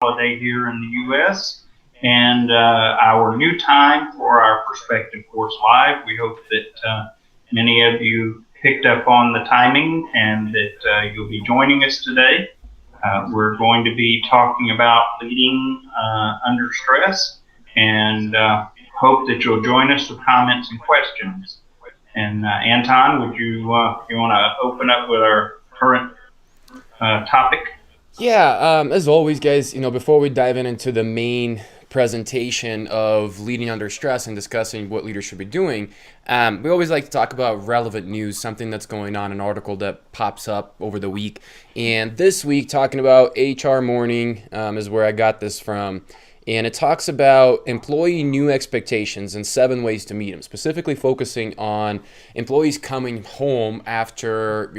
holiday here in the U.S. and our new time for our Perspective Course Live. We hope that many of you picked up on the timing and that you'll be joining us today. We're going to be talking about leading under stress and hope that you'll join us with comments and questions. And Anton, would you want to open up with our current topic? Yeah, as always, guys, before we dive into the main presentation of leading under stress and discussing what leaders should be doing, we always like to talk about relevant news, something that's going on, an article that pops up over the week. And this week, talking about HR Morning is where I got this from. And it talks about employee new expectations and 7 ways to meet them, specifically focusing on employees coming home after,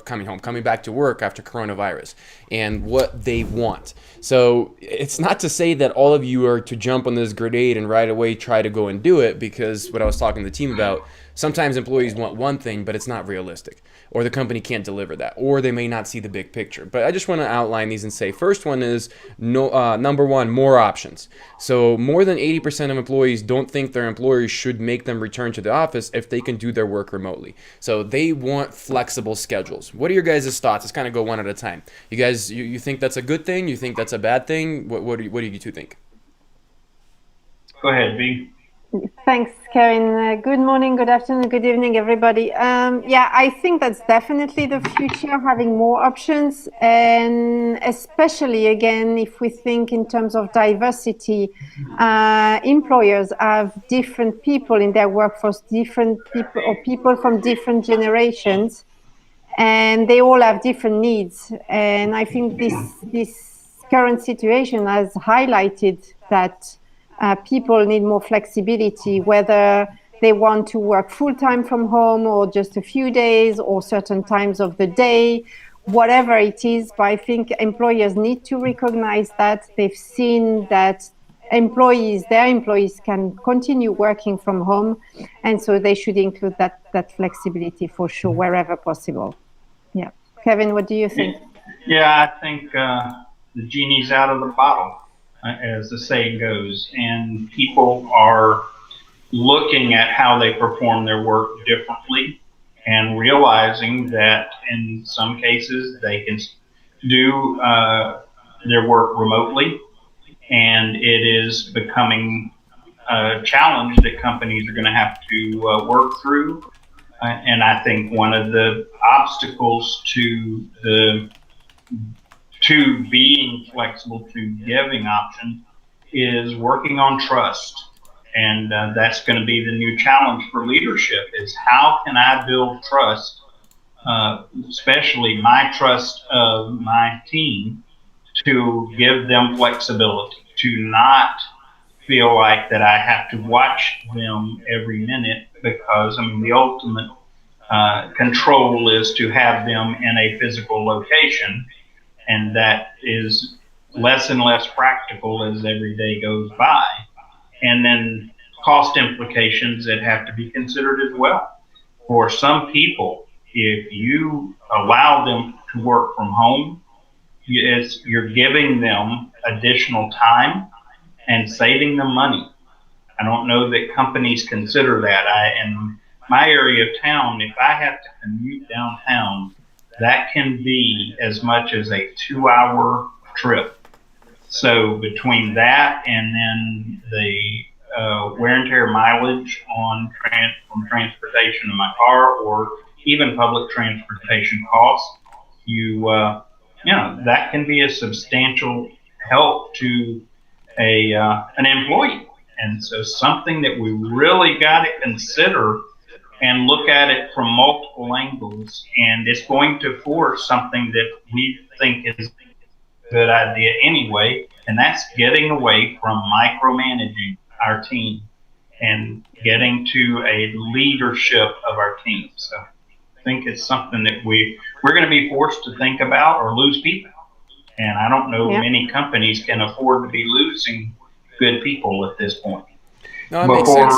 coming back to work after coronavirus and what they want. So it's not to say that all of you are to jump on this grenade and right away try to go and do it, because what I was talking to the team about, sometimes employees want one thing, but it's not realistic, or the company can't deliver that, or they may not see the big picture. But I just want to outline these and say, first one is number one, more options. So more than 80% of employees don't think their employers should make them return to the office if they can do their work remotely. So they want flexible schedules. What are your guys' thoughts? Let's kind of go one at a time. You guys, you think that's a good thing? You think that's a bad thing? What do you two think? Go ahead, V. Thanks, Kevin. Good morning, good afternoon, good evening, everybody. Yeah, I think that's definitely the future, having more options. And especially, again, if we think in terms of diversity, employers have different people in their workforce, different people or people from different generations, and they all have different needs. And I think this current situation has highlighted that people need more flexibility, whether they want to work full-time from home or just a few days or certain times of the day, whatever it is. But I think employers need to recognize that they've seen that their employees can continue working from home, and so they should include that flexibility for sure, wherever possible. Yeah. Kevin, what do you think? Yeah, I think the genie's out of the bottle, as the saying goes, and people are looking at how they perform their work differently and realizing that in some cases they can do their work remotely, and it is becoming a challenge that companies are going to have to work through. And I think one of the obstacles to being flexible, to giving options, is working on trust. And that's going to be the new challenge for leadership, is how can I build trust, especially my trust of my team, to give them flexibility, to not feel like that I have to watch them every minute, because, I mean, the ultimate control is to have them in a physical location, and that is less and less practical as every day goes by. And then cost implications that have to be considered as well. For some people, if you allow them to work from home, you're giving them additional time and saving them money. I don't know that companies consider that. In my area of town, if I have to commute downtown, that can be as much as a 2-hour trip. So between that and then the wear and tear mileage on from transportation in my car, or even public transportation costs, that can be a substantial help to an employee. And so something that we really got to consider and look at it from multiple angles, and it's going to force something that we think is a good idea anyway, and that's getting away from micromanaging our team and getting to a leadership of our team. So I think it's something that we're going to be forced to think about, or lose people. And I don't know many companies can afford to be losing good people at this point. No, that makes sense.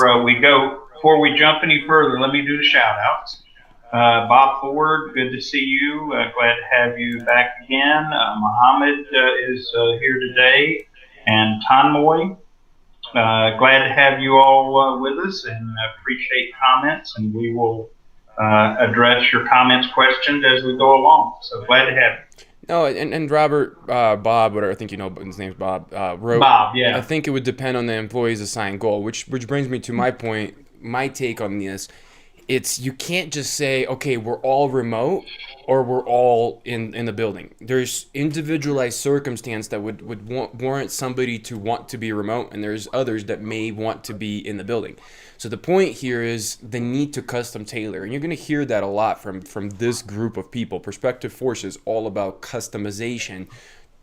Before we jump any further, let me do the shout outs. Bob Ford, good to see you. Glad to have you back again. Mohammed is here today, and Tanmoy. Glad to have you all with us, and appreciate comments, and we will address your comments, questions as we go along. So glad to have you. No, and Robert, Bob, whatever, I think you know his name's Bob, wrote, Bob, I yeah. think it would depend on the employee's assigned goal, which brings me to my point, my take on this. It's you can't just say, okay, we're all remote or we're all in the building. There's individualized circumstance that would warrant somebody to want to be remote, and there's others that may want to be in the building. So the point here is the need to custom tailor, and you're going to hear that a lot from this group of people. Perspective Force is all about customization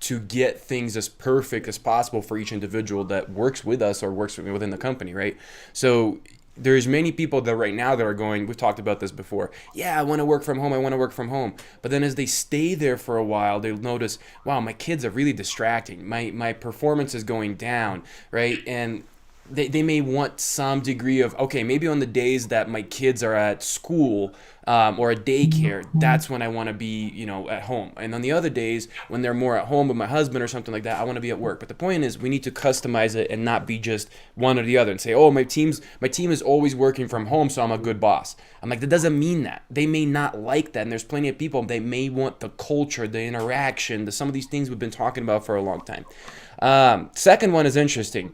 to get things as perfect as possible for each individual that works with us or works within the company, right? So there's many people that right now that are going, we've talked about this before, yeah, I want to work from home, I want to work from home, but then as they stay there for a while, they'll notice, wow, my kids are really distracting, my performance is going down, right? And they may want some degree of, okay, maybe on the days that my kids are at school, or at daycare, that's when I want to be, at home. And on the other days, when they're more at home with my husband or something like that, I want to be at work. But the point is, we need to customize it and not be just one or the other and say, oh, my team is always working from home, so I'm a good boss. I'm like, that doesn't mean that. They may not like that, and there's plenty of people, they may want the culture, the interaction, some of these things we've been talking about for a long time. Second one is interesting.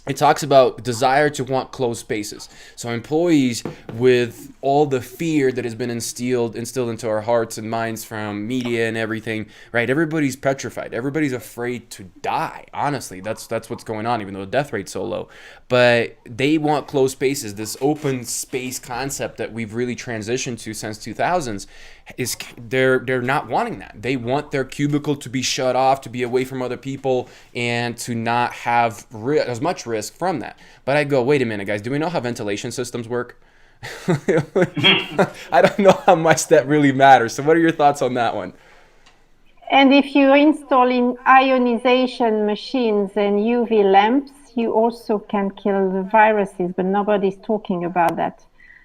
It talks about desire to want closed spaces. So employees, with all the fear that has been instilled into our hearts and minds from media and everything, right? Everybody's petrified. Everybody's afraid to die. Honestly, that's what's going on, even though the death rate's so low. But they want closed spaces. This open space concept that we've really transitioned to since 2000s is they're not wanting that. They want their cubicle to be shut off, to be away from other people, and to not have as much risk from that. But I go, wait a minute, guys, do we know how ventilation systems work? I don't know how much that really matters. So what are your thoughts on that one? And if you install in ionization machines and UV lamps, you also can kill the viruses, but nobody's talking about that.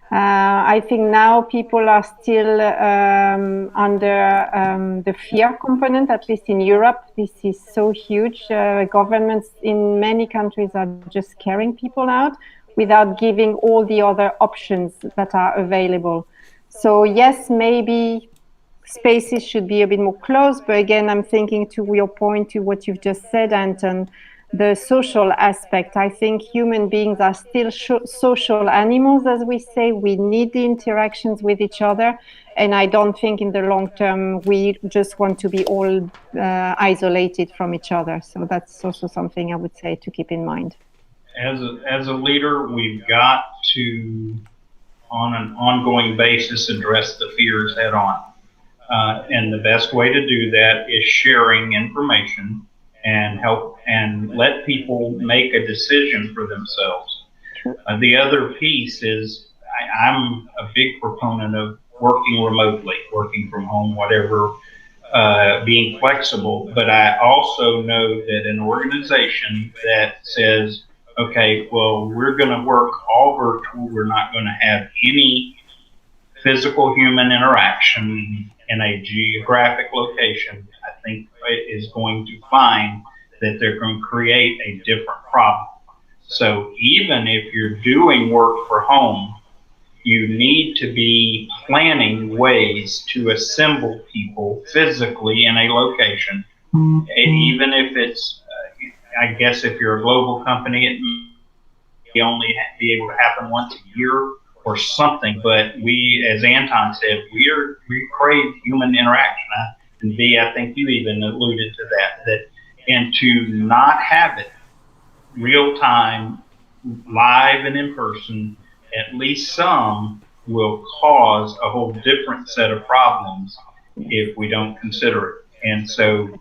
I think now people are still under the fear component, at least in Europe. This is so huge. Governments in many countries are just scaring people out without giving all the other options that are available. So yes, maybe spaces should be a bit more closed. But again, I'm thinking to your point, to what you've just said, Anton, the social aspect. I think human beings are still social animals, as we say. We need the interactions with each other. And I don't think in the long term, we just want to be all isolated from each other. So that's also something I would say to keep in mind. As a leader, we've got to, on an ongoing basis, address the fears head on. And the best way to do that is sharing information and help and let people make a decision for themselves. The other piece is I'm a big proponent of working remotely, working from home, whatever, being flexible. But I also know that an organization that says, okay, well, we're going to work all virtual, we're not going to have any physical human interaction in a geographic location, I think is going to find that they're going to create a different problem. So even if you're doing work for home, you need to be planning ways to assemble people physically in a location. Even if it's, I guess if you're a global company, it may only be able to happen once a year or something. But we, as Anton said, we crave human interaction. And V, I think you even alluded to that. And to not have it real time, live and in person, at least some will cause a whole different set of problems if we don't consider it. And so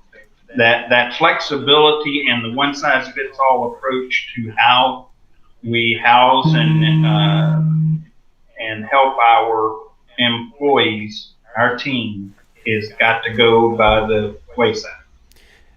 that flexibility and the one size fits all approach to how we house and help our employees, our team, is got to go by the wayside.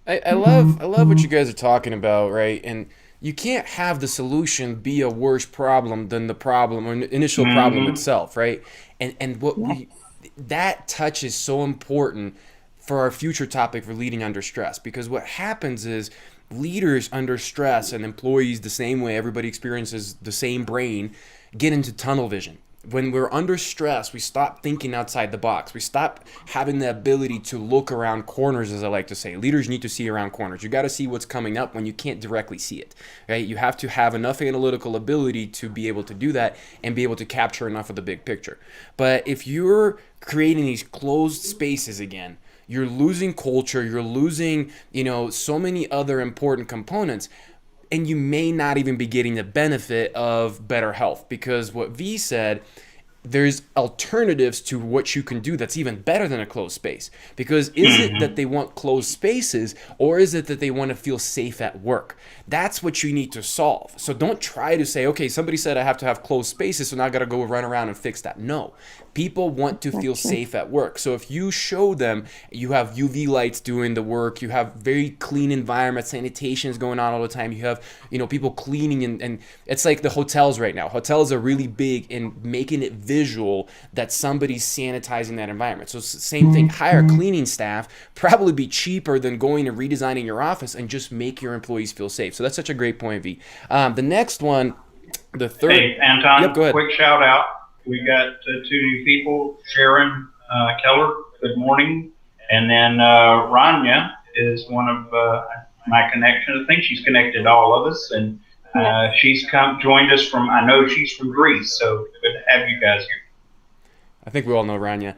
I love what you guys are talking about, right? And you can't have the solution be a worse problem than the problem or initial problem Mm-hmm. itself, right? And what Yes. we that touch is so important for our future topic for leading under stress, because what happens is leaders under stress and employees the same way, everybody experiences the same brain, get into tunnel vision. When we're under stress, we stop thinking outside the box. We stop having the ability to look around corners, as I like to say. Leaders need to see around corners. You got to see what's coming up when you can't directly see it, right? You have to have enough analytical ability to be able to do that and be able to capture enough of the big picture. But if you're creating these closed spaces again, you're losing culture, you're losing, so many other important components, and you may not even be getting the benefit of better health, because what V said, there's alternatives to what you can do that's even better than a closed space. Because is it that Mm-hmm. they want closed spaces, or is it that they want to feel safe at work? That's what you need to solve. So don't try to say, okay, somebody said I have to have closed spaces, so now I got to go run around and fix that. No. People want to feel Exactly. safe at work. So if you show them you have UV lights doing the work, you have very clean environment, sanitation is going on all the time, you have, people cleaning, and it's like the hotels right now. Hotels are really big in making it visual that somebody's sanitizing that environment. So same thing, hire cleaning staff, probably be cheaper than going and redesigning your office, and just make your employees feel safe. So that's such a great point, V. The next one, the third. Hey, Yep, Anton, go ahead. quick shout out. We got two new people, Sharon Keller, good morning. And then Rania is one of my connections. I think she's connected to all of us. And Yes. she's joined us from, I know she's from Greece. So good to have you guys I think we all know Rania.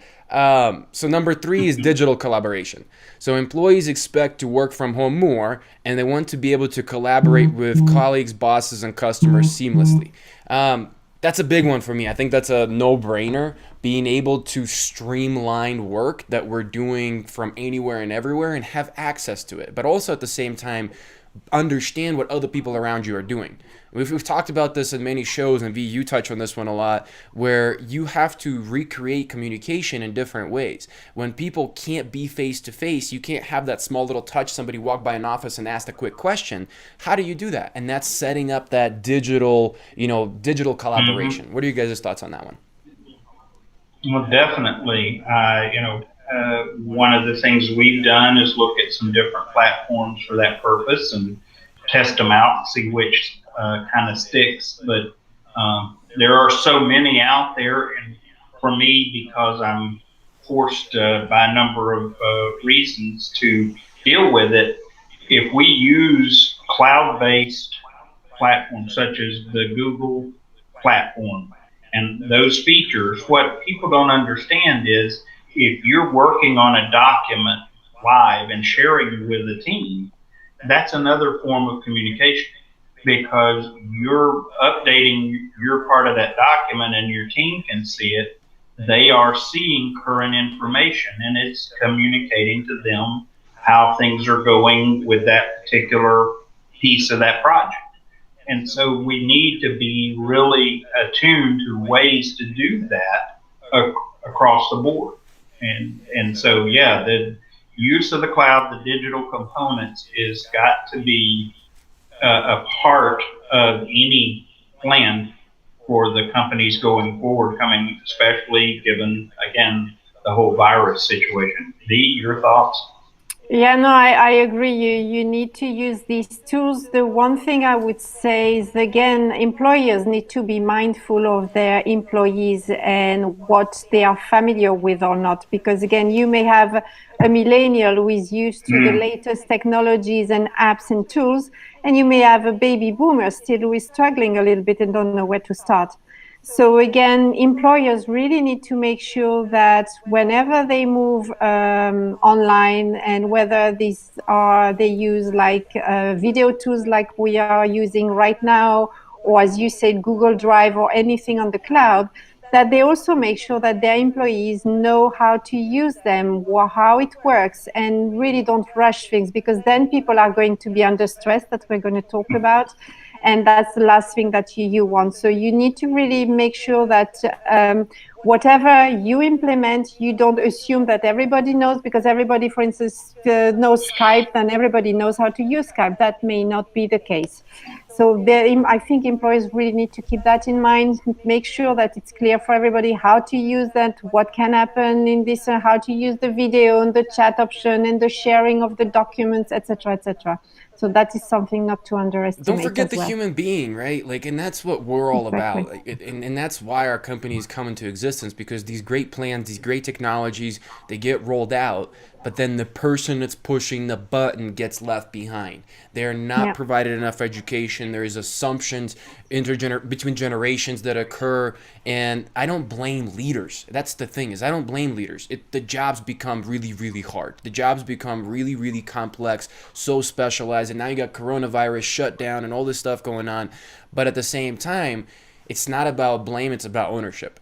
So number three is digital collaboration. So employees expect to work from home more, and they want to be able to collaborate with colleagues, bosses, and customers seamlessly. That's a big one for me. I think that's a no-brainer. Being able to streamline work that we're doing from anywhere and everywhere and have access to it, but also at the same time understand what other people around you are doing. We've talked about this in many shows, and V, you touch on this one a lot, where you have to recreate communication in different ways. When people can't be face to face, you can't have that small little touch, somebody walk by an office and ask a quick question. How do you do that? And that's setting up that digital here. collaboration. What are you guys' thoughts on that one? Well, definitely. One of the things we've done is look at some different platforms for that purpose and test them out and see which kind of sticks. But there are so many out there, and for me, because I'm forced by a number of reasons to deal with it, if we use cloud-based platforms such as the Google platform and those features, what people don't understand is if you're working on a document live and sharing it with a team, that's another form of communication because you're updating your part of that document and your team can see it. They are seeing current information and it's communicating to them how things are going with that particular piece of that project. And so we need to be really attuned to ways to do that ac- across the board. And so yeah, the use of the cloud, the digital components, is got to be a part of any plan for the companies going forward, coming especially given again the whole virus situation. V, your thoughts? Yeah, no, I agree. You need to use these tools. The one thing I would say is again, employers need to be mindful of their employees and what they are familiar with or not. Because again, you may have a millennial who is used to the Mm, latest technologies and apps and tools, and you may have a baby boomer still who is struggling a little bit and don't know where to start. So again, employers really need to make sure that whenever they move online, and whether these are they use like video tools like we are using right now, or as you said, Google Drive or anything on the cloud, that they also make sure that their employees know how to use them, or how it works, and really don't rush things, because then people are going to be under stress that we're going to talk about, and that's the last thing that you want. So you need to really make sure that whatever you implement, you don't assume that everybody knows, because everybody, for instance, knows Skype and everybody knows how to use Skype. That may not be the case. So I think employers really need to keep that in mind, make sure that it's clear for everybody how to use that, what can happen in this, how to use the video and the chat option and the sharing of the documents, etc., etc. So that is something not to underestimate. Don't forget as the well. human being, right? Like, and that's what we're all Exactly. about. Like, and that's why our companies come into existence, because these great plans, these great technologies, they get rolled out, but then the person that's pushing the button gets left behind. They're not Yeah. provided enough education. There's assumptions between generations that occur, and I don't blame leaders. That's the thing, is I don't blame leaders. The jobs become really, really hard. The jobs become really, really complex, so specialized, and now you got coronavirus shutdown and all this stuff going on. But at the same time, it's not about blame, it's about ownership.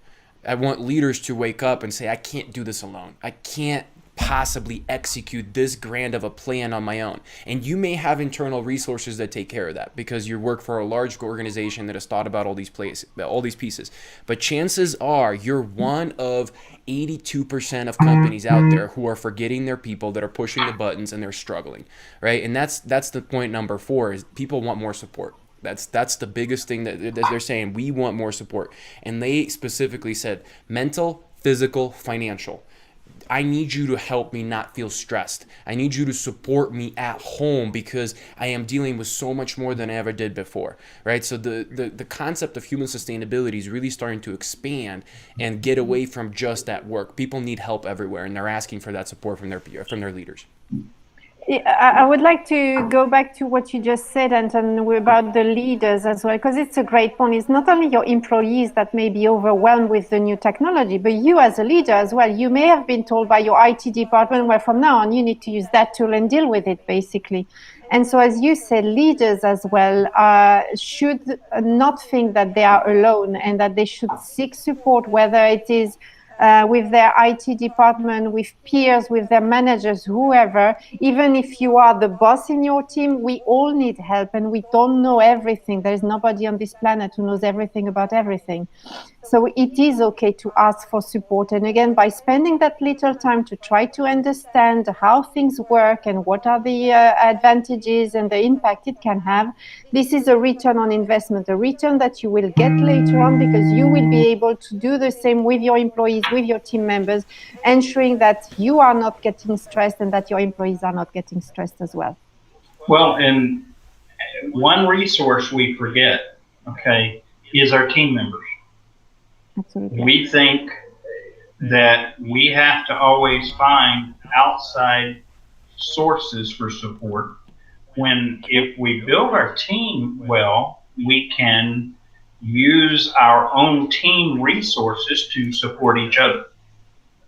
I want leaders to wake up and say, I can't do this alone. I can't possibly execute this grand of a plan on my own. And you may have internal resources that take care of that, because you work for a large organization that has thought about all these pieces. But chances are you're one of 82% of companies out there who are forgetting their people, that are pushing the buttons, and they're struggling, right? And that's the point number 4, is people want more support. That's the biggest thing that they're saying. We want more support. And they specifically said mental, physical, financial. I need you to help me not feel stressed. I need you to support me at home, because I am dealing with so much more than I ever did before, right? So the concept of human sustainability is really starting to expand and get away from just at work. People need help everywhere, and they're asking for that support from their leaders. I would like to go back to what you just said, Anton, about the leaders as well, because it's a great point. It's not only your employees that may be overwhelmed with the new technology, but you as a leader as well. You may have been told by your IT department, well, from now on, you need to use that tool and deal with it, basically. And so, as you said, leaders as well should not think that they are alone, and that they should seek support, whether it is with their IT department, with peers, with their managers, whoever. Even if you are the boss in your team, we all need help, and we don't know everything. There's nobody on this planet who knows everything about everything. So it is okay to ask for support. And again, by spending that little time to try to understand how things work and what are the advantages and the impact it can have, this is a return on investment, a return that you will get later on, because you will be able to do the same with your employees, with your team members, ensuring that you are not getting stressed and that your employees are not getting stressed as well. Well, and one resource we forget, okay, is our team members. Absolutely. We think that we have to always find outside sources for support, when if we build our team well, we can use our own team resources to support each other.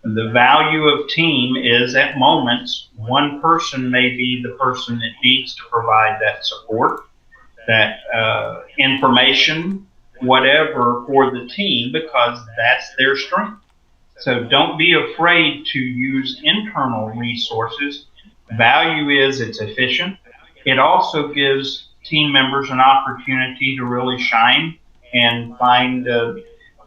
The value of team is, at moments, one person may be the person that needs to provide that support, that information, whatever, for the team, because that's their strength. So don't be afraid to use internal resources. Value is it's efficient. It also gives team members an opportunity to really shine and find a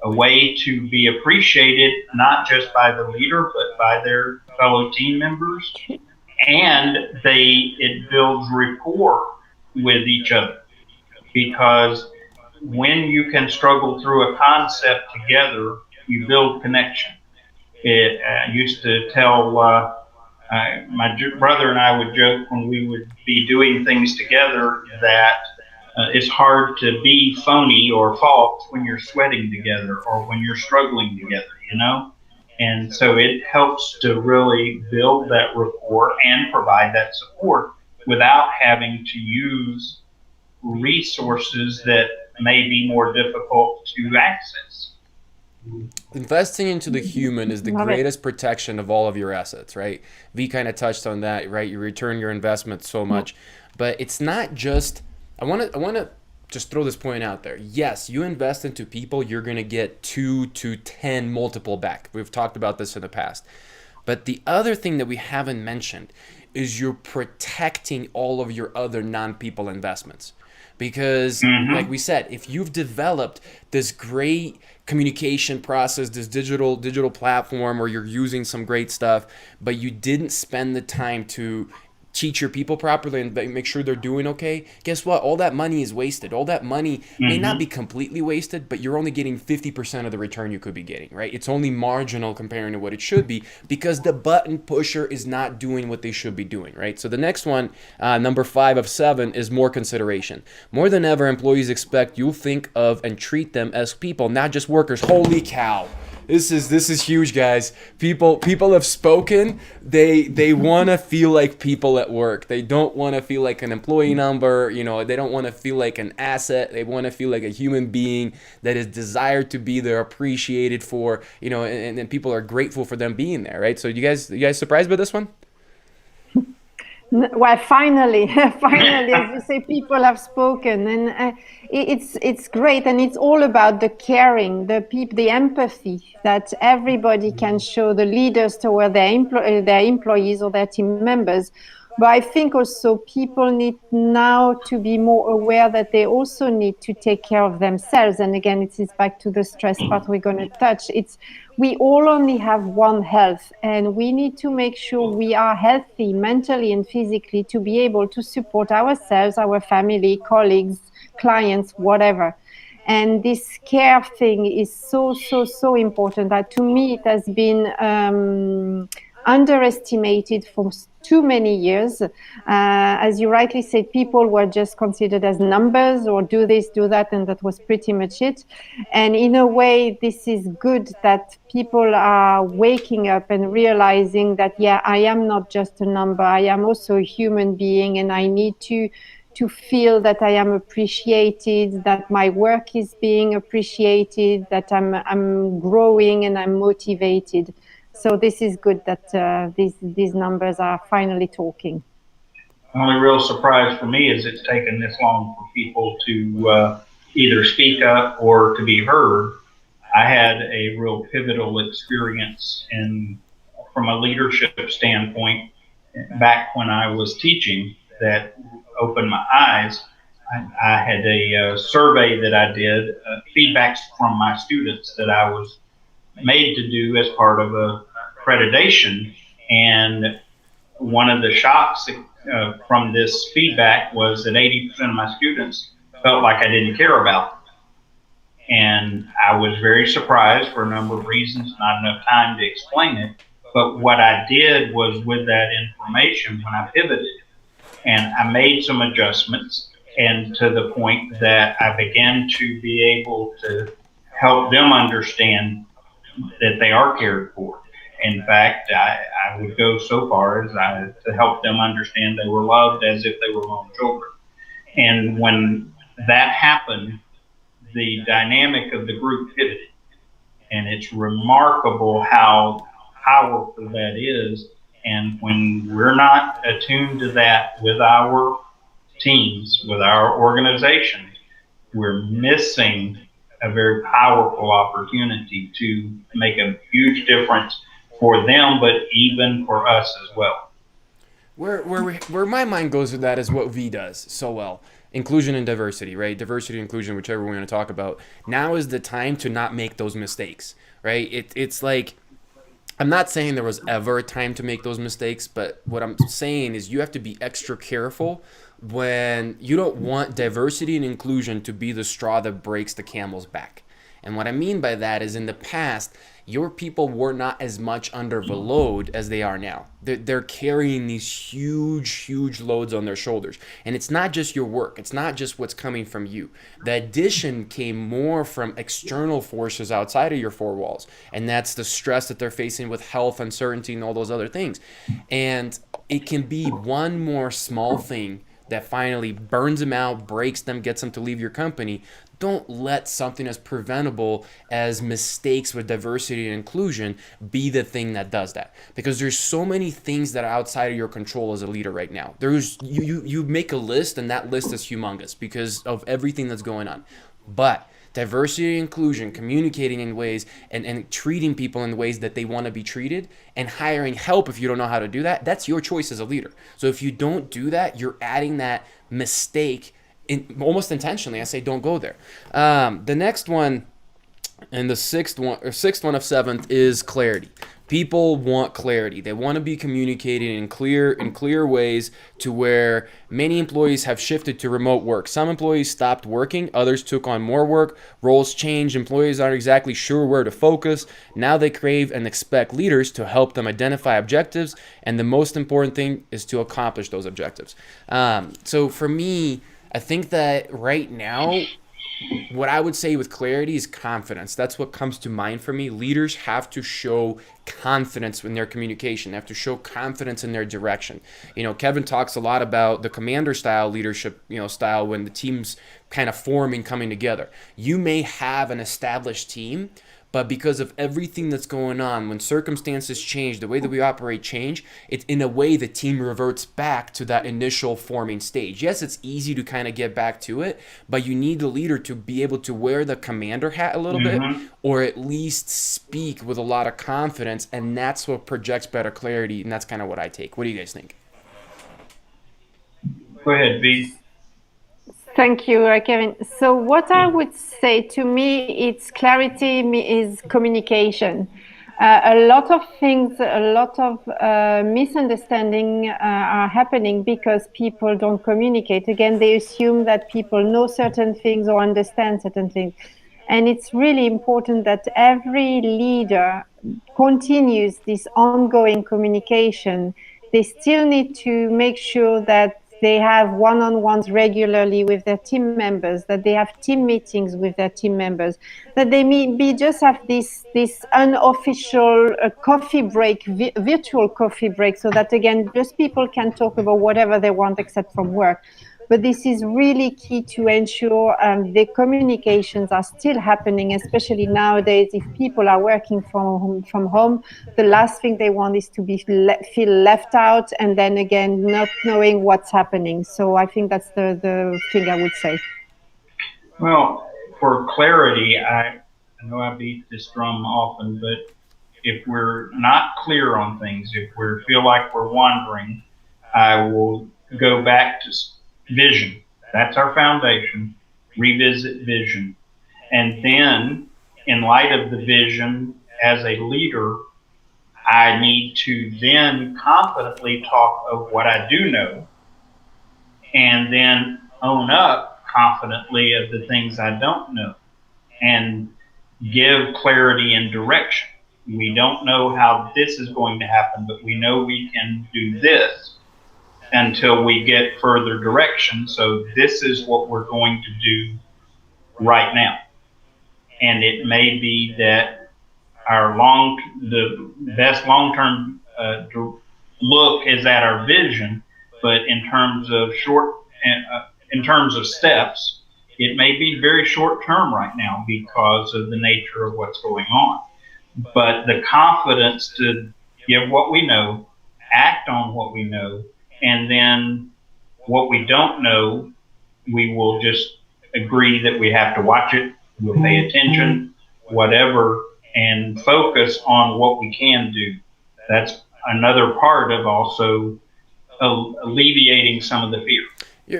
way to be appreciated, not just by the leader, but by their fellow team members. And it builds rapport with each other, because when you can struggle through a concept together, you build connection. I used to tell my brother and I would joke when we would be doing things together that it's hard to be phony or false when you're sweating together or when you're struggling together, you know? And so it helps to really build that rapport and provide that support without having to use resources that may be more difficult to access. Investing into the human is the greatest protection of all of your assets, right? V kind of touched on that, right? You return your investment so much, but it's not just. I want to just throw this point out there. Yes, you invest into people, you're going to get 2 to 10 multiple back. We've talked about this in the past. But the other thing that we haven't mentioned is you're protecting all of your other non-people investments. Because, like Mm-hmm. we said, if you've developed this great communication process, this digital platform, or you're using some great stuff, but you didn't spend the time to teach your people properly and make sure they're doing okay, guess what? All that money is wasted. All that money may not be Mm-hmm. completely wasted, but you're only getting 50% of the return you could be getting, right? It's only marginal comparing to what it should be because the button pusher is not doing what they should be doing, right? So the next one, number 5 of 7, is more consideration. More than ever, employees expect you'll think of and treat them as people, not just workers. Holy cow. This is huge, guys. People have spoken. They want to feel like people at work. They don't want to feel like an employee number. They don't want to feel like an asset. They want to feel like a human being that is desired to be there, appreciated for. And people are grateful for them being there, right? So you guys surprised by this one? Well, finally, finally, as you say, people have spoken, and it's great, and it's all about the caring, the empathy that everybody can show the leaders toward their employees or their team members. But I think also people need now to be more aware that they also need to take care of themselves. And again, it is back to the stress part we're going to touch. We all only have one health, and we need to make sure we are healthy mentally and physically to be able to support ourselves, our family, colleagues, clients, whatever. And this care thing is so, so, so important that to me it has been underestimated for too many years. As you rightly said, people were just considered as numbers or do this, do that, and that was pretty much it. And in a way, this is good that people are waking up and realizing that, yeah, I am not just a number, I am also a human being, and I need to feel that I am appreciated, that my work is being appreciated, that I'm growing and I'm motivated. So this is good that these numbers are finally talking. The only real surprise for me is it's taken this long for people to either speak up or to be heard. I had a real pivotal experience from a leadership standpoint back when I was teaching that opened my eyes. I had a survey that I did, feedbacks from my students that I was made to do as part of a accreditation. And one of the shocks from this feedback was that 80% of my students felt like I didn't care about them. And I was very surprised for a number of reasons, not enough time to explain it. But what I did was, with that information, when I pivoted and I made some adjustments, and to the point that I began to be able to help them understand that they are cared for. In fact, I would go so far as to help them understand they were loved as if they were own children. And when that happened, the dynamic of the group pivoted. And it's remarkable how powerful that is. And when we're not attuned to that with our teams, with our organizations, we're missing a very powerful opportunity to make a huge difference for them, but even for us as well. Where my mind goes with that is what V does so well. Inclusion and diversity, right? Diversity, inclusion, whichever we want to talk about. Now is the time to not make those mistakes, right? It's like, I'm not saying there was ever a time to make those mistakes, but what I'm saying is you have to be extra careful when you don't want diversity and inclusion to be the straw that breaks the camel's back. And what I mean by that is, in the past, your people were not as much under the load as they are now. They're carrying these huge loads on their shoulders. And it's not just your work. It's not just what's coming from you. The addition came more from external forces outside of your four walls. And that's the stress that they're facing with health, uncertainty, and all those other things. And it can be one more small thing that finally burns them out, breaks them, gets them to leave your company. Don't let something as preventable as mistakes with diversity and inclusion be the thing that does that. Because there's so many things that are outside of your control as a leader right now. There's you make a list, and that list is humongous because of everything that's going on. But Diversity and inclusion, communicating in ways and treating people in ways that they want to be treated, and hiring help if you don't know how to do that, that's your choice as a leader. So if you don't do that, you're adding that mistake almost intentionally. I say don't go there. The next one, and the sixth one of seventh, is clarity. People want clarity. They want to be communicating in clear ways, to where many employees have shifted to remote work. Some employees stopped working, others took on more work, roles changed, employees aren't exactly sure where to focus. Now they crave and expect leaders to help them identify objectives, and the most important thing is to accomplish those objectives. So for me, I think that right now, what I would say with clarity is confidence. That's what comes to mind for me. Leaders have to show confidence in their communication. They have to show confidence in their direction. Kevin talks a lot about the commander style leadership, style, when the team's kind of forming, coming together. You may have an established team, but because of everything that's going on, when circumstances change, the way that we operate change, it's in a way the team reverts back to that initial forming stage. Yes, it's easy to kind of get back to it, but you need the leader to be able to wear the commander hat a little bit, or at least speak with a lot of confidence, and that's what projects better clarity, and that's kind of what I take. What do you guys think? Go ahead, V. Thank you, Kevin. So what I would say, to me, it's clarity is communication. A lot of things, a lot of misunderstanding are happening because people don't communicate. Again, they assume that people know certain things or understand certain things. And it's really important that every leader continues this ongoing communication. They still need to make sure that they have one-on-ones regularly with their team members, that they have team meetings with their team members, that they maybe just have this unofficial coffee break, virtual coffee break, so that, again, just people can talk about whatever they want except from work. But this is really key to ensure the communications are still happening, especially nowadays. If people are working from home, the last thing they want is to feel left out, and then again, not knowing what's happening. So I think that's the thing I would say. Well, for clarity, I know I beat this drum often, but if we're not clear on things, if we feel like we're wandering, I will go back to vision. That's our foundation. Revisit vision. And then, in light of the vision, as a leader, I need to then confidently talk of what I do know, and then own up confidently of the things I don't know, and give clarity and direction. We don't know how this is going to happen, but we know we can do this until we get further direction. So this is what we're going to do right now. And it may be that the best long-term look is at our vision, but in terms of steps, it may be very short-term right now because of the nature of what's going on. But the confidence to give what we know, act on what we know, and then what we don't know, we will just agree that we have to watch it, we'll pay attention, whatever, and focus on what we can do. That's another part of also alleviating some of the fear.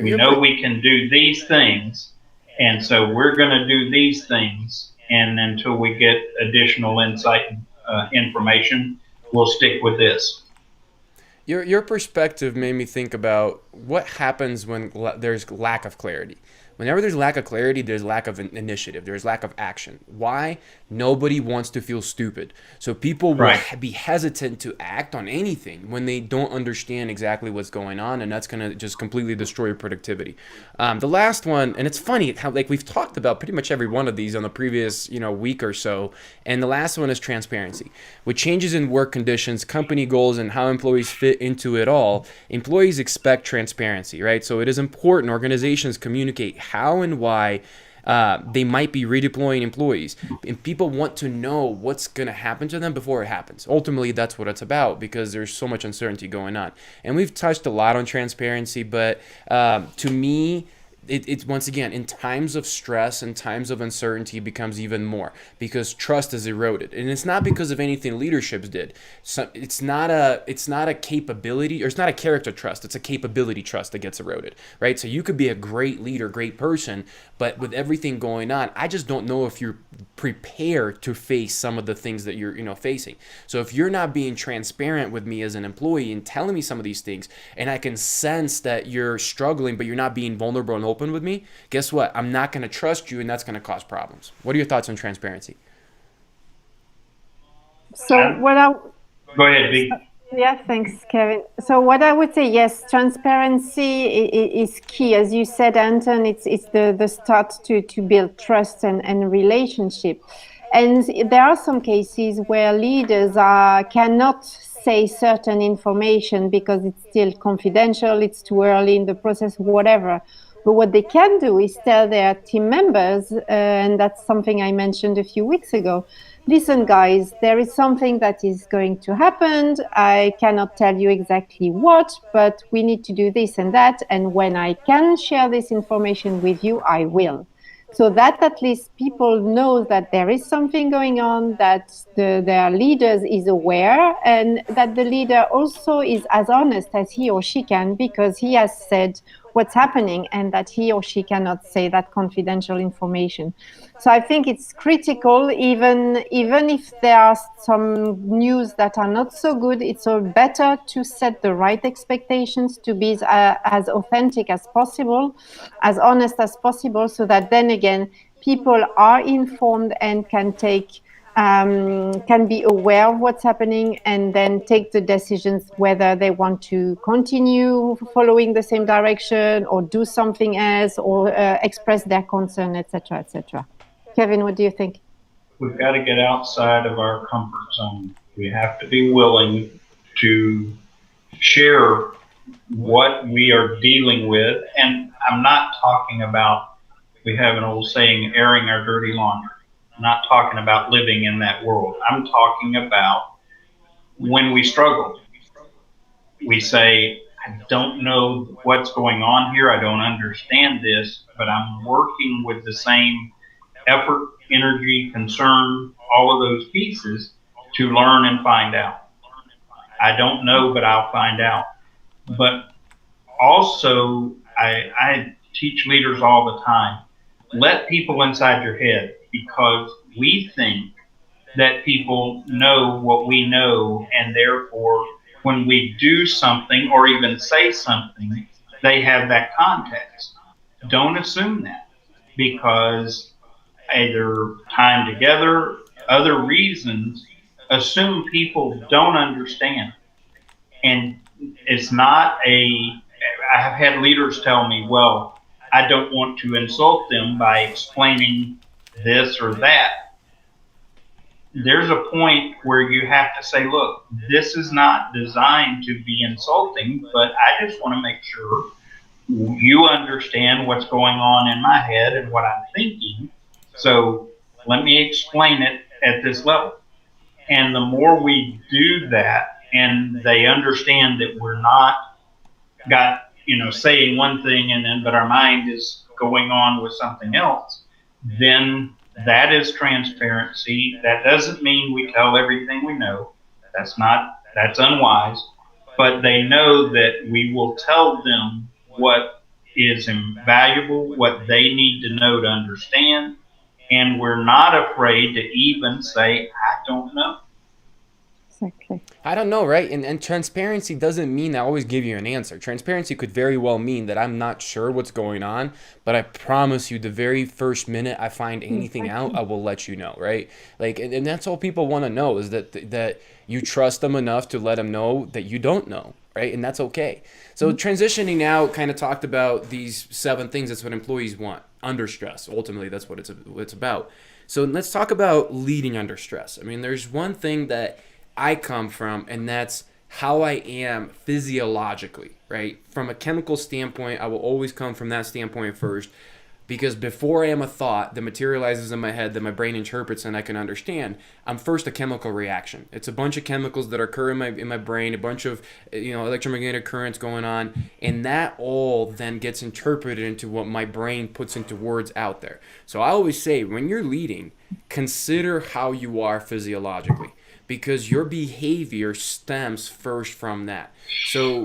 We know we can do these things, and so we're going to do these things, and until we get additional insight and information, we'll stick with this. Your perspective made me think about what happens when there's lack of clarity. Whenever there's lack of clarity, there's lack of initiative, there's lack of action. Why? Nobody wants to feel stupid. So people will be hesitant to act on anything when they don't understand exactly what's going on, and that's going to just completely destroy your productivity. The last one, and it's funny how we've talked about pretty much every one of these on the previous week or so, and the last one is transparency. With changes in work conditions, company goals, and how employees fit into it all, employees expect transparency, right? So it is important organizations communicate how and why they might be redeploying employees. And people want to know what's going to happen to them before it happens. Ultimately, that's what it's about, because there's so much uncertainty going on. And we've touched a lot on transparency, but to me, it's once again, in times of stress and times of uncertainty, becomes even more because trust is eroded, and it's not because of anything leaderships did. So it's not a capability, or it's not a character trust. It's a capability trust that gets eroded, right? So you could be a great leader, great person, but with everything going on, I just don't know if you're prepared to face some of the things that you're facing. So if you're not being transparent with me as an employee and telling me some of these things, and I can sense that you're struggling, but you're not being vulnerable and open with me, guess what? I'm not going to trust you, and that's going to cause problems. What are your thoughts on transparency? So I, what I Go ahead, V. Yeah, thanks, Kevin. So what I would say, yes, transparency is key. As you said, Anton, it's the start to build trust and relationship. And there are some cases where leaders cannot say certain information because it's still confidential, it's too early in the process, whatever. But what they can do is tell their team members, and that's something I mentioned a few weeks ago. Listen, guys, there is something that is going to happen. I cannot tell you exactly what, but we need to do this and that. And when I can share this information with you, I will. So that at least people know that there is something going on, that their leaders is aware, and that the leader also is as honest as he or she can, because he has said what's happening and that he or she cannot say that confidential information. So I think it's critical, even if there are some news that are not so good, it's all better to set the right expectations, to be as authentic as possible, as honest as possible, so that then again people are informed and can be aware of what's happening, and then take the decisions whether they want to continue following the same direction or do something else, or express their concern, etc., etc. Kevin, what do you think? We've got to get outside of our comfort zone. We have to be willing to share what we are dealing with. And I'm not talking about, we have an old saying, airing our dirty laundry. I'm not talking about living in that world. I'm talking about when we struggle. We say, I don't know what's going on here. I don't understand this, but I'm working with the same effort, energy, concern, all of those pieces to learn and find out. I don't know, but I'll find out. But also, I teach leaders all the time, let people inside your head, because we think that people know what we know, and therefore when we do something or even say something, they have that context. Don't assume that, because either time together, other reasons, assume people don't understand. And it's not I have had leaders tell me, well, I don't want to insult them by explaining this or that. There's a point where you have to say, look, this is not designed to be insulting, but I just want to make sure you understand what's going on in my head and what I'm thinking. So let me explain it at this level. And the more we do that, and they understand that we're not saying one thing and then, but our mind is going on with something else, then that is transparency. That doesn't mean we tell everything we know. That's unwise. But they know that we will tell them what is invaluable, what they need to know to understand, and we're not afraid to even say, I don't know. Exactly. I don't know, right? And transparency doesn't mean I always give you an answer. Transparency could very well mean that I'm not sure what's going on, but I promise you the very first minute I find anything out, I will let you know, right? Like, and that's all people want to know, is that you trust them enough to let them know that you don't know, right? And that's okay. So transitioning now, kind of talked about these 7 things. That's what employees want under stress. Ultimately, that's what it's about. So let's talk about leading under stress. I mean, there's one thing that I come from, and that's how I am physiologically, right? From a chemical standpoint, I will always come from that standpoint first. Because before I am a thought that materializes in my head that my brain interprets and I can understand, I'm first a chemical reaction. It's a bunch of chemicals that occur in my brain, a bunch of electromagnetic currents going on, and that all then gets interpreted into what my brain puts into words out there. So I always say when you're leading, consider how you are physiologically, because your behavior stems first from that. So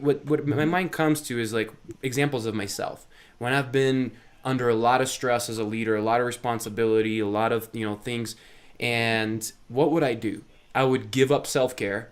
what my mind comes to is like examples of myself when I've been under a lot of stress as a leader, a lot of responsibility, a lot of things. And what would I do? I would give up self care.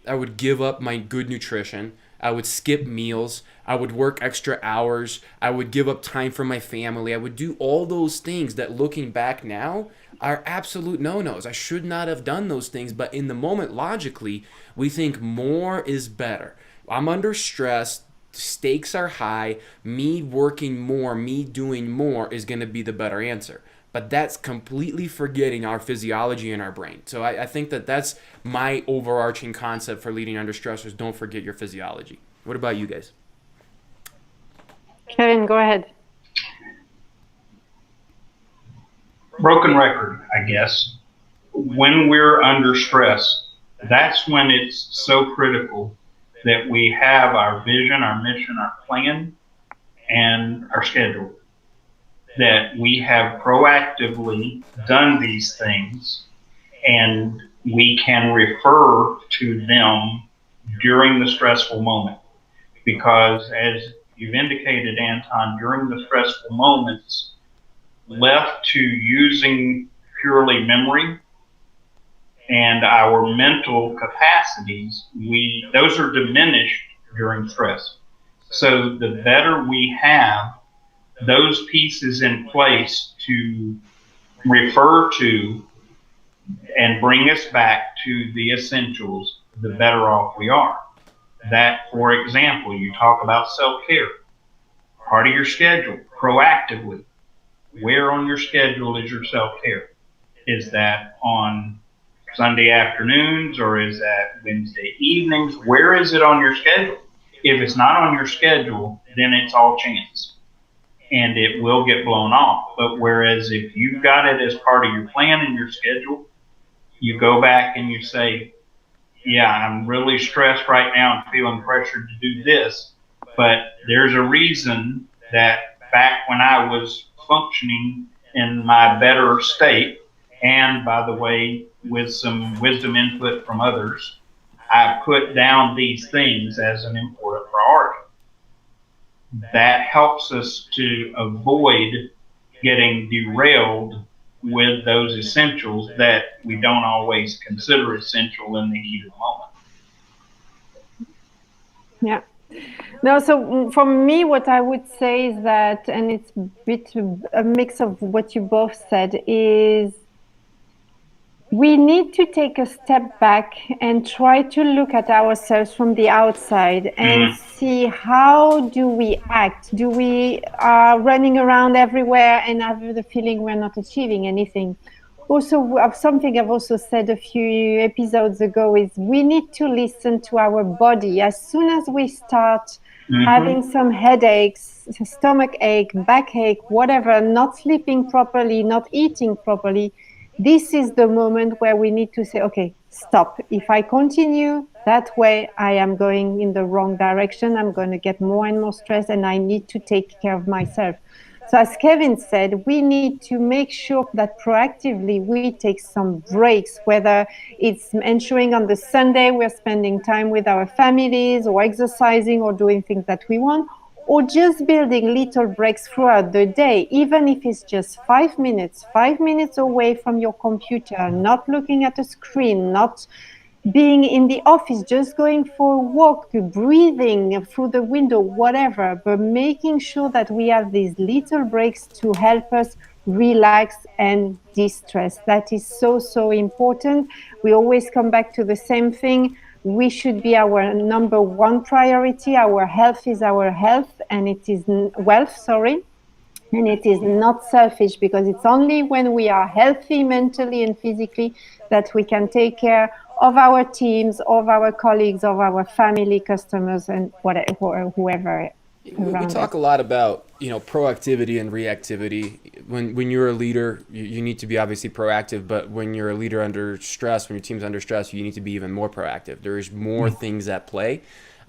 I would give up my good nutrition. I would skip meals. I would work extra hours. I would give up time for my family. I would do all those things that, looking back now, are absolute no nos. I should not have done those things. But in the moment, logically, we think more is better. I'm under stress. Stakes are high. Me working more, me doing more is going to be the better answer. But that's completely forgetting our physiology and our brain. So I think that's my overarching concept for leading under stressors. Don't forget your physiology. What about you guys? Kevin, go ahead. Broken record, I guess. When we're under stress, that's when it's so critical that we have our vision, our mission, our plan, and our schedule. That we have proactively done these things and we can refer to them during the stressful moment. Because as you've indicated, Anton, during the stressful moments, left to using purely memory and our mental capacities, those are diminished during stress. So the better we have those pieces in place to refer to and bring us back to the essentials, the better off we are. That, for example, you talk about self-care, part of your schedule, proactively. Where on your schedule is your self-care? Is that on Sunday afternoons or is that Wednesday evenings? Where is it on your schedule? If it's not on your schedule, then it's all chance and it will get blown off. But whereas if you've got it as part of your plan and your schedule, you go back and you say, yeah, I'm really stressed right now and feeling pressured to do this, but there's a reason that back when I was functioning in my better state, and by the way, with some wisdom input from others, I put down these things as an important priority. That helps us to avoid getting derailed with those essentials that we don't always consider essential in the heat of the moment. Yeah. No, so for me, what I would say is that, and it's a mix of what you both said, is we need to take a step back and try to look at ourselves from the outside and see how do we act. Do we are running around everywhere and have the feeling we're not achieving anything? Also, something I've also said a few episodes ago is we need to listen to our body. As soon as we start having some headaches, stomach ache, backache, whatever, not sleeping properly, not eating properly, this is the moment where we need to say, okay, stop. If I continue that way, I am going in the wrong direction. I'm going to get more and more stressed and I need to take care of myself. So as Kevin said, we need to make sure that proactively we take some breaks, whether it's ensuring on the Sunday we're spending time with our families or exercising or doing things that we want, or just building little breaks throughout the day, even if it's just 5 minutes away from your computer, not looking at a screen, not being in the office, just going for a walk, breathing through the window, whatever, but making sure that we have these little breaks to help us relax and de-stress. That is so, so important. We always come back to the same thing. We should be our number one priority. Our health is our health, and it is wealth, sorry. And it is not selfish, because it's only when we are healthy mentally and physically that we can take care of our teams, of our colleagues, of our family, customers, and whatever, whoever We around talk a it. lot about, proactivity and reactivity. When you're a leader, you need to be obviously proactive, but when you're a leader under stress, when your team's under stress, you need to be even more proactive. There's more things at play.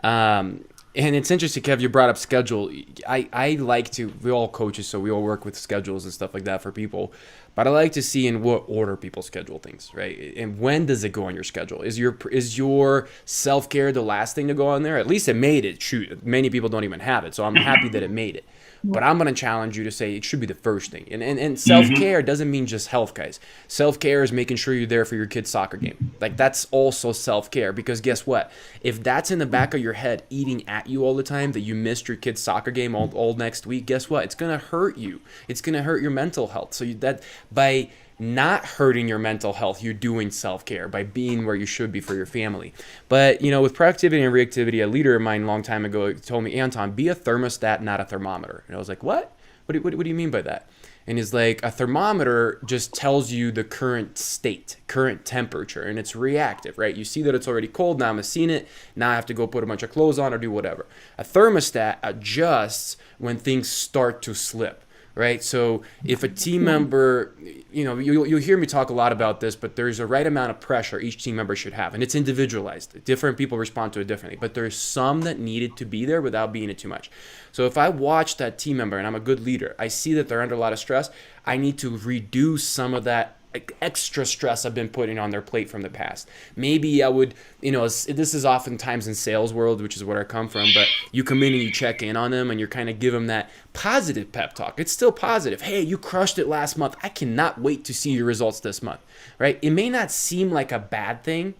And it's interesting, Kev, you brought up schedule. I like to, we all coaches, so we all work with schedules and stuff like that for people. But I like to see in what order people schedule things, right? And when does it go on your schedule? Is your self care the last thing to go on there? At least it made it. Shoot, many people don't even have it, so I'm happy that it made it. But I'm going to challenge you to say it should be the first thing. And self care doesn't mean just health, guys. Self care is making sure you're there for your kid's soccer game. Like, that's also self care, because guess what? If that's in the back of your head eating at you all the time, that you missed your kid's soccer game all next week, guess what? It's going to hurt you. It's going to hurt your mental health. So that by not hurting your mental health, you're doing self-care by being where you should be for your family. But with proactivity and reactivity, a leader of mine a long time ago told me, Anton, be a thermostat, not a thermometer. And I was like, what? What do you mean by that? And he's like, a thermometer just tells you the current state, current temperature, and it's reactive, right? You see that it's already cold, now I'm seeing it, now I have to go put a bunch of clothes on or do whatever. A thermostat adjusts when things start to slip, right? So if a team member, you'll hear me talk a lot about this, but there's a right amount of pressure each team member should have, and it's individualized. Different people respond to it differently, but there's some that needed to be there without being it too much. So if I watch that team member and I'm a good leader, I see that they're under a lot of stress, I need to reduce some of that extra stress I've been putting on their plate from the past. Maybe I would, this is oftentimes in sales world, which is where I come from, but you come in and you check in on them and you're kind of give them that positive pep talk. It's still positive. Hey, you crushed it last month. I cannot wait to see your results this month, right? It may not seem like a bad thing,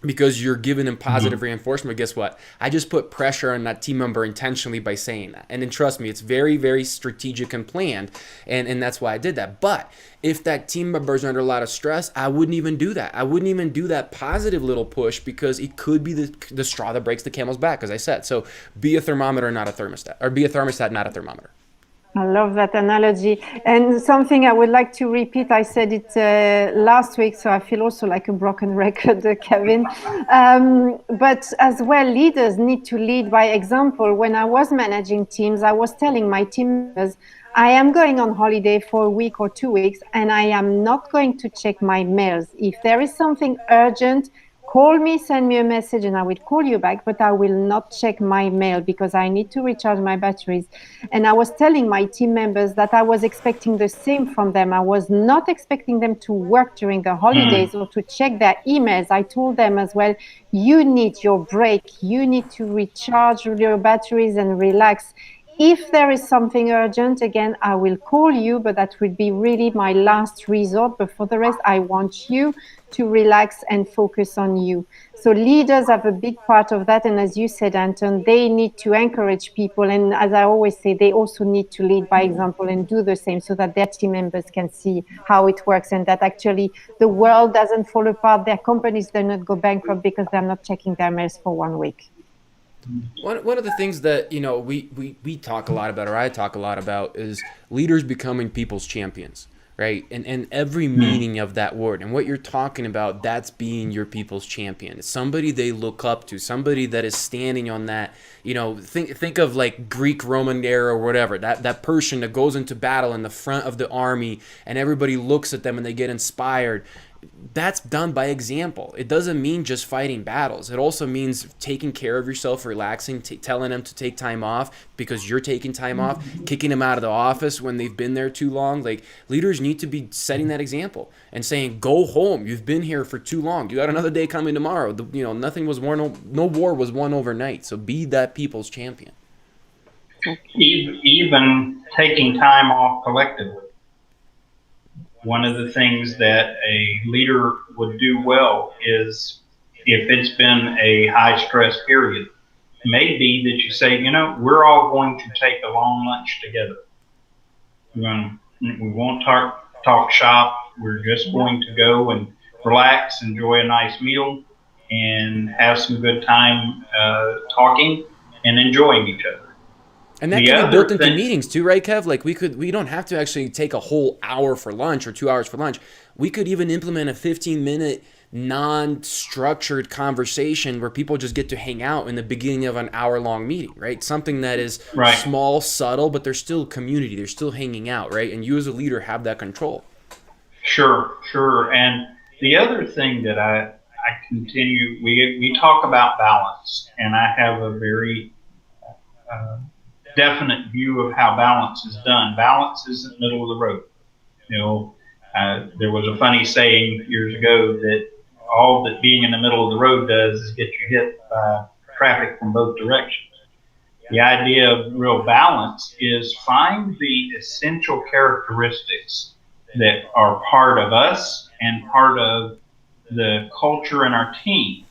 because you're giving them positive reinforcement. But guess what? I just put pressure on that team member intentionally by saying that. And then trust me, it's very, very strategic and planned. And that's why I did that. But if that team member is under a lot of stress, I wouldn't even do that. I wouldn't even do that positive little push, because it could be the straw that breaks the camel's back, as I said. So be a thermometer, not a thermostat. Or be a thermostat, not a thermometer. I love that analogy. And something I would like to repeat, I said it last week, so I feel also like a broken record, Kevin. But as well, leaders need to lead by example. When I was managing teams, I was telling my team members, I am going on holiday for a week or 2 weeks, and I am not going to check my mails. If there is something urgent, call me, send me a message, and I will call you back, but I will not check my mail because I need to recharge my batteries. And I was telling my team members that I was expecting the same from them. I was not expecting them to work during the holidays or to check their emails. I told them as well, you need your break. You need to recharge your batteries and relax. If there is something urgent, again, I will call you, but that will be really my last resort. But for the rest, I want you to relax and focus on you. So leaders have a big part of that. And as you said, Anton, they need to encourage people. And as I always say, they also need to lead by example and do the same so that their team members can see how it works, and that actually the world doesn't fall apart. Their companies do not go bankrupt because they're not checking their mails for 1 week. One of the things that we talk a lot about, or I talk a lot about, is leaders becoming people's champions, right? And every meaning of that word, and what you're talking about, that's being your people's champion. It's somebody they look up to, somebody that is standing on that. Think of like Greek Roman era or whatever. That person that goes into battle in the front of the army, and everybody looks at them and they get inspired. That's done by example. It doesn't mean just fighting battles. It also means taking care of yourself, relaxing, telling them to take time off because you're taking time off, kicking them out of the office when they've been there too long. Like, leaders need to be setting that example and saying, go home. You've been here for too long. You got another day coming tomorrow. Nothing was won. No war was won overnight. So be that people's champion. Even taking time off collectively. One of the things that a leader would do well is, if it's been a high stress period, maybe that you say, we're all going to take a long lunch together. We won't talk shop. We're just going to go and relax, enjoy a nice meal, and have some good time talking and enjoying each other. And that can be built into meetings too, right, Kev? Like, we don't have to actually take a whole hour for lunch or 2 hours for lunch. We could even implement a 15-minute non-structured conversation where people just get to hang out in the beginning of an hour-long meeting, right? Something that is Right. small, subtle, but there's still community. They're still hanging out, right? And you as a leader have that control. Sure, sure. And the other thing that I continue, we talk about balance, and I have a very uh, definite view of how balance is done. Balance isn't middle of the road. You know, there was a funny saying years ago that all that being in the middle of the road does is get you hit by traffic from both directions. The idea of real balance is find the essential characteristics that are part of us and part of the culture in our team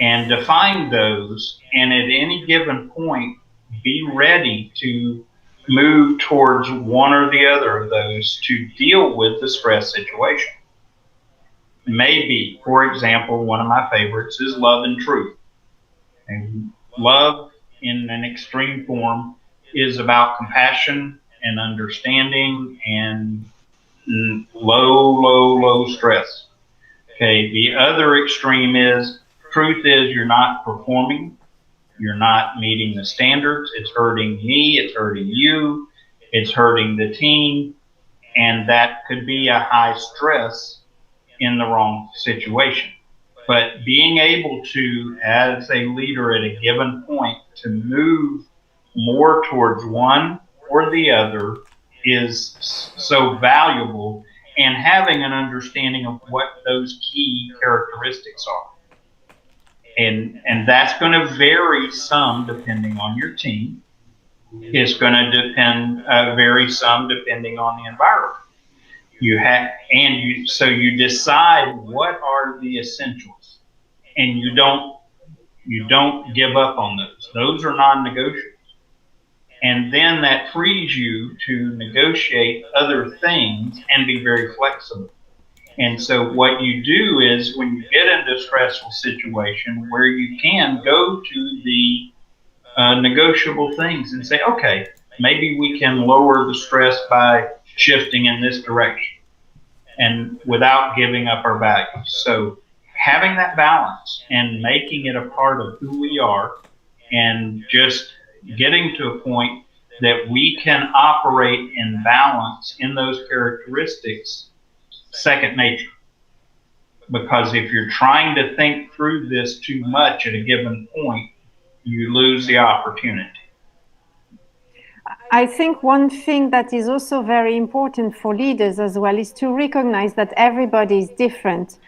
and define those, and at any given point be ready to move towards one or the other of those to deal with the stress situation. Maybe, for example, one of my favorites is love and truth. And love in an extreme form is about compassion and understanding and low stress. Okay, the other extreme is truth is you're not performing, you're not meeting the standards, it's hurting me, it's hurting you, it's hurting the team, and that could be a high stress in the wrong situation. But being able to, as a leader at a given point, to move more towards one or the other is so valuable, and having an understanding of what those key characteristics are. And that's going to vary some depending on your team. It's going to vary some depending on the environment. So you decide what are the essentials, and you don't give up on those. Those are non-negotiables. And then that frees you to negotiate other things and be very flexible. And so what you do is when you get into a stressful situation where you can go to the negotiable things and say, okay, maybe we can lower the stress by shifting in this direction and without giving up our values. So having that balance and making it a part of who we are and just getting to a point that we can operate in balance in those characteristics, second nature. Because if you're trying to think through this too much at a given point, you lose the opportunity. I think one thing that is also very important for leaders as well is to recognize that everybody is different.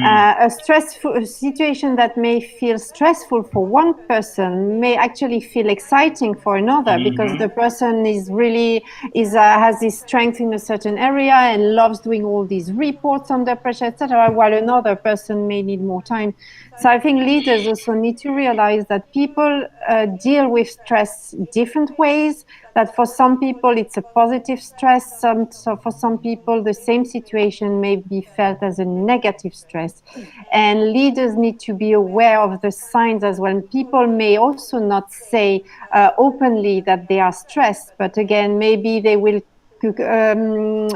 A stressful situation that may feel stressful for one person may actually feel exciting for another, because the person is really has his strength in a certain area and loves doing all these reports under pressure, etc., while another person may need more time. So I think leaders also need to realize that people deal with stress different ways, that for some people it's a positive stress, so for some people the same situation may be felt as a negative stress. And leaders need to be aware of the signs as well. People may also not say openly that they are stressed, but again, maybe they will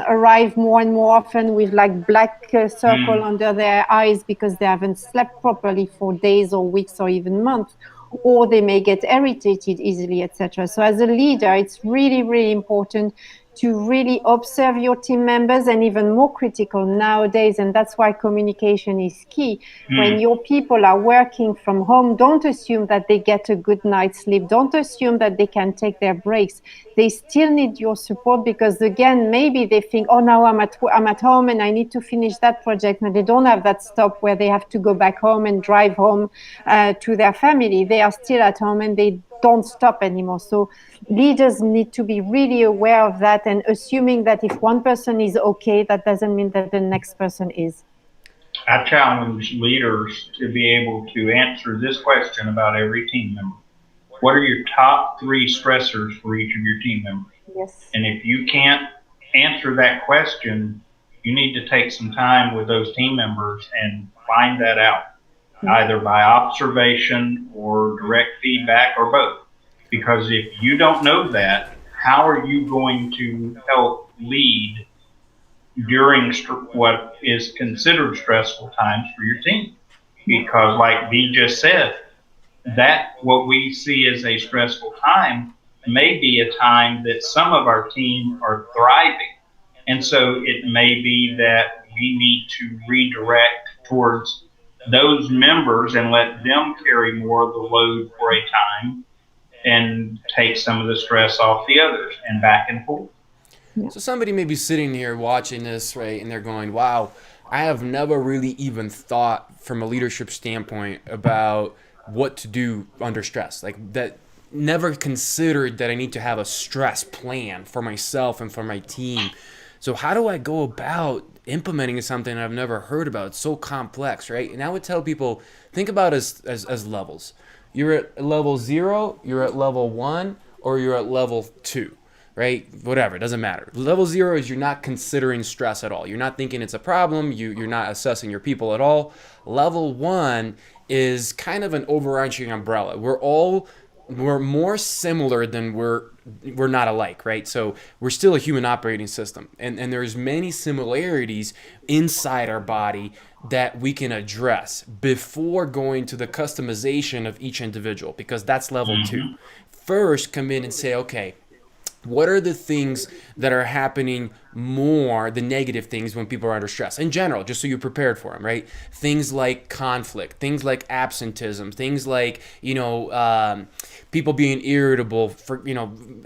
arrive more and more often with like black circle under their eyes because they haven't slept properly for days or weeks or even months, or they may get irritated easily, etc. So as a leader, it's really important to really observe your team members, and even more critical nowadays, and that's why communication is key. When your people are working from home, don't assume that they get a good night's sleep. Don't assume that they can take their breaks. They still need your support, because again, maybe they think, oh, now I'm at home and I need to finish that project. And they don't have that stop where they have to go back home and drive home to their family. They are still at home and they don't stop anymore. So leaders need to be really aware of that, and assuming that if one person is okay, that doesn't mean that the next person is. I challenge leaders to be able to answer this question about every team member. What are your top 3 stressors for each of your team members? Yes. And if you can't answer that question, you need to take some time with those team members and find that out, either by observation or direct feedback or both. Because if you don't know that, how are you going to help lead during what is considered stressful times for your team. Because, like V just said, that what we see as a stressful time may be a time that some of our team are thriving. And so it may be that we need to redirect towards those members and let them carry more of the load for a time and take some of the stress off the others and back and forth. So somebody may be sitting here watching this, right, and they're going, wow, I have never really even thought from a leadership standpoint about what to do under stress. Like that, never considered that I need to have a stress plan for myself and for my team. So how do I go about implementing something I've never heard about? It's so complex, right? And I would tell people, think about it as levels. You're at level 0, you're at level 1, or you're at level 2, right? Whatever, it doesn't matter. Level 0 is you're not considering stress at all. You're not thinking it's a problem. You're not assessing your people at all. Level 1 is kind of an overarching umbrella. We're more similar than we're not alike, right? So we're still a human operating system, and there's many similarities inside our body that we can address before going to the customization of each individual, because that's level 2. First, come in and say, okay, what are the things that are happening more, the negative things when people are under stress in general, just so you're prepared for them, right? Things like conflict, things like absenteeism, things like, people being irritable, for,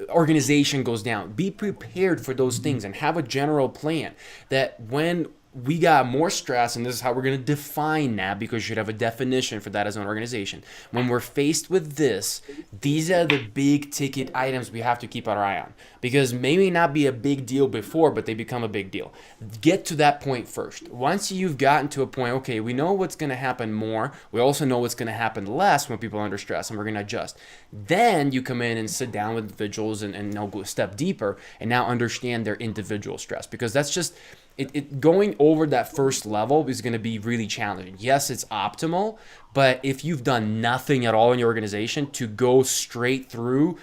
organization goes down. Be prepared for those things and have a general plan that when we got more stress, and this is how we're going to define that, because you should have a definition for that as an organization. When we're faced with this, these are the big ticket items we have to keep our eye on, because maybe not be a big deal before, but they become a big deal. Get to that point first. Once you've gotten to a point, okay, we know what's going to happen more. We also know what's going to happen less when people are under stress, and we're going to adjust. Then you come in and sit down with individuals and now go a step deeper and now understand their individual stress, because that's just... It going over that first level is going to be really challenging. Yes, it's optimal, but if you've done nothing at all in your organization to go straight through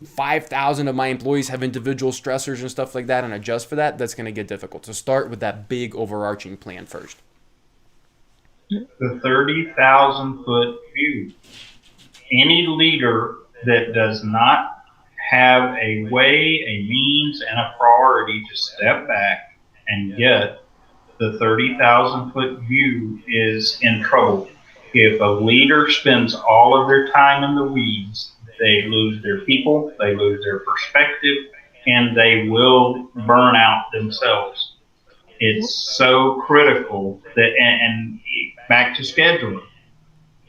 5,000 of my employees have individual stressors and stuff like that and adjust for that, that's going to get difficult. So start with that big overarching plan first. The 30,000-foot view. Any leader that does not have a way, a means, and a priority to step back and get the 30,000-foot view is in trouble. If a leader spends all of their time in the weeds, they lose their people, they lose their perspective, and they will burn out themselves. It's so critical that, and back to scheduling,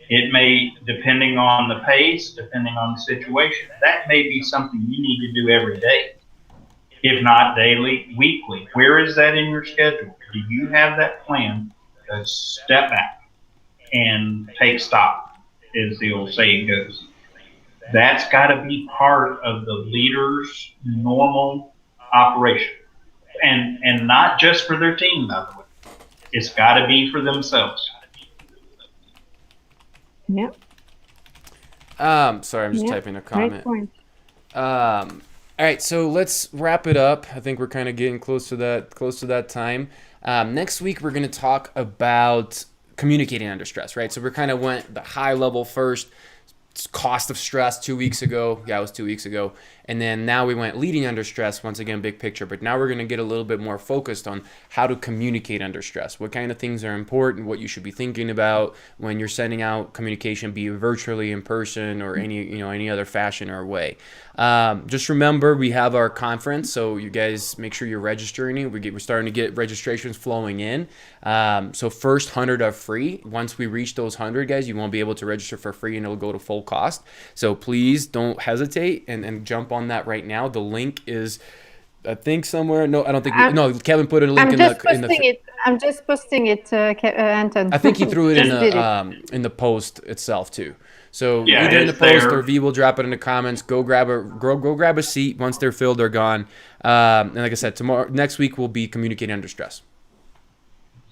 it may, depending on the pace, depending on the situation, that may be something you need to do every day. If not daily, weekly. Where is that in your schedule? Do you have that plan? Step back and take stock, as the old saying goes. That's got to be part of the leader's normal operation. And not just for their team, by the way. It's got to be for themselves. Yeah. Sorry, I'm just typing a comment. Great point. All right, so let's wrap it up. I think we're kind of getting close to that time. Next week, we're going to talk about communicating under stress, right? So we kind of went the high level first, cost of stress 2 weeks ago. Yeah, it was 2 weeks ago. And then now we went leading under stress, once again, big picture. But now we're going to get a little bit more focused on how to communicate under stress. What kind of things are important, what you should be thinking about when you're sending out communication, be it virtually, in person, or any other fashion or way. Just remember, we have our conference, so you guys make sure you're registering. We're starting to get registrations flowing in. So first 100 are free. Once we reach those 100, guys, you won't be able to register for free, and it'll go to full cost. So please don't hesitate and jump on that right now. The link is, I think, somewhere. No, I don't think. No, Kevin put a link in the. I'm just posting it, Anton. I think he threw it in the post itself too. So either in the post or V will drop it in the comments. Go grab a seat. Once they're filled, they're gone. And like I said, next week will be communicating under stress.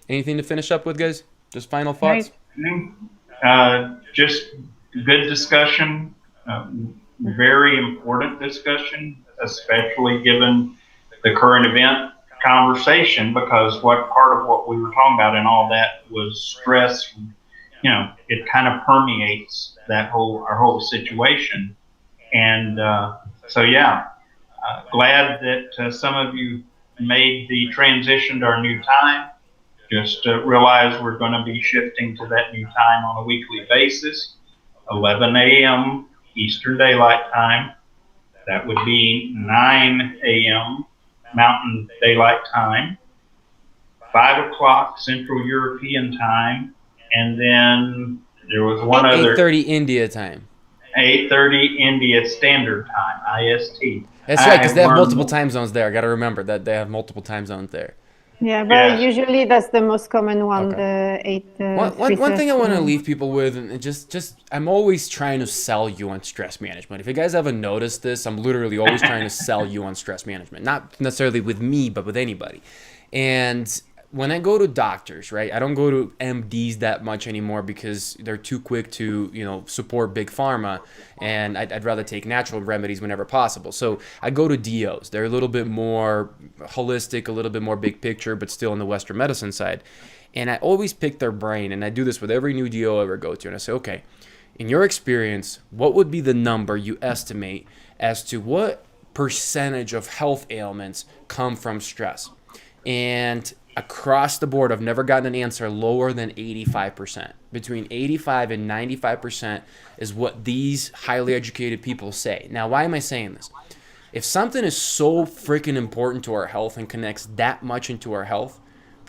Anything to finish up with, guys? Just final thoughts. Just good discussion. Very important discussion, especially given the current event. conversation, because what part of what we were talking about and all that was stress. It kind of permeates our whole situation. And so, yeah, glad that some of you made the transition to our new time. Just realize we're going to be shifting to that new time on a weekly basis, 11 a.m. Eastern Daylight Time. That would be 9 a.m. Mountain Daylight Time, 5 o'clock Central European Time, and then there was one other 8:30 India time. 8:30 India Standard Time, IST. That's right, because they have multiple time zones there. I got to remember that they have multiple time zones there. Yeah, but usually that's the most common one, Okay. the 8. One thing I want to leave people with, and just I'm always trying to sell you on stress management. If you guys haven't noticed this, I'm literally always trying to sell you on stress management. Not necessarily with me, but with anybody. And when I go to doctors, right, I don't go to MDs that much anymore because they're too quick to, support big pharma, and I'd rather take natural remedies whenever possible. So I go to DOs. They're a little bit more holistic, a little bit more big picture, but still on the Western medicine side. And I always pick their brain, and I do this with every new DO I ever go to, and I say, okay, in your experience, what would be the number you estimate as to what percentage of health ailments come from stress? And across the board, I've never gotten an answer lower than 85%. Between 85 and 95% is what these highly educated people say. Now, why am I saying this? If something is so freaking important to our health and connects that much into our health,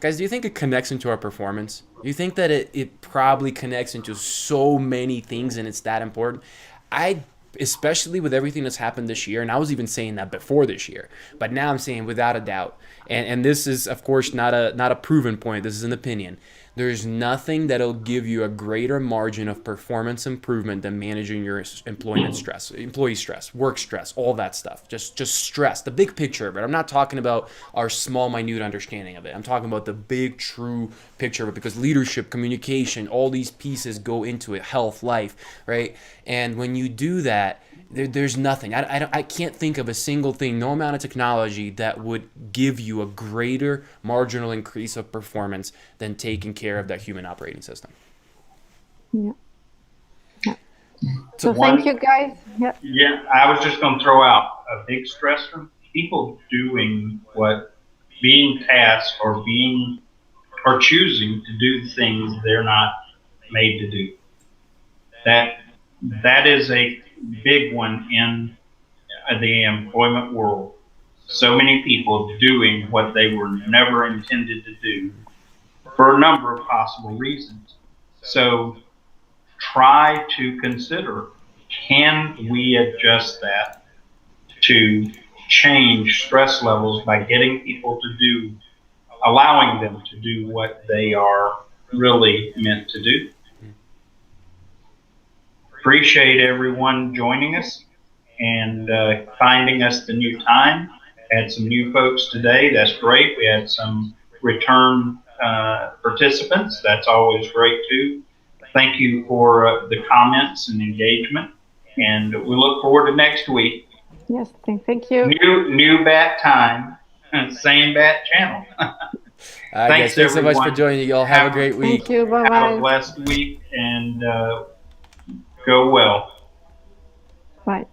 guys, do you think it connects into our performance? Do you think that it probably connects into so many things and it's that important? Especially with everything that's happened this year, and I was even saying that before this year, but now I'm saying without a doubt, and this is of course not a proven point, this is an opinion. There's nothing that'll give you a greater margin of performance improvement than managing your employee stress, work stress, all that stuff. Just stress, the big picture of it. I'm not talking about our small, minute understanding of it. I'm talking about the big, true picture of it, because leadership, communication, all these pieces go into it, health, life, right? And when you do that, there's nothing. I can't think of a single thing, no amount of technology that would give you a greater marginal increase of performance than taking care of that human operating system. Yeah. So thank you, guys. Yeah, I was just going to throw out a big stressor. People doing being tasked or choosing to do things they're not made to do. That is a big one in the employment world. So many people doing what they were never intended to do for a number of possible reasons. So try to consider, can we adjust that to change stress levels by getting people allowing them to do what they are really meant to do. Appreciate everyone joining us and finding us the new time. Had some new folks today. That's great. We had some return participants. That's always great too. Thank you for the comments and engagement. And we look forward to next week. Yes, thank you. New bat time, same bat channel. Thanks so much for joining. Y'all have a great week. Thank you. Bye-bye. Have a blessed week and go well. Bye.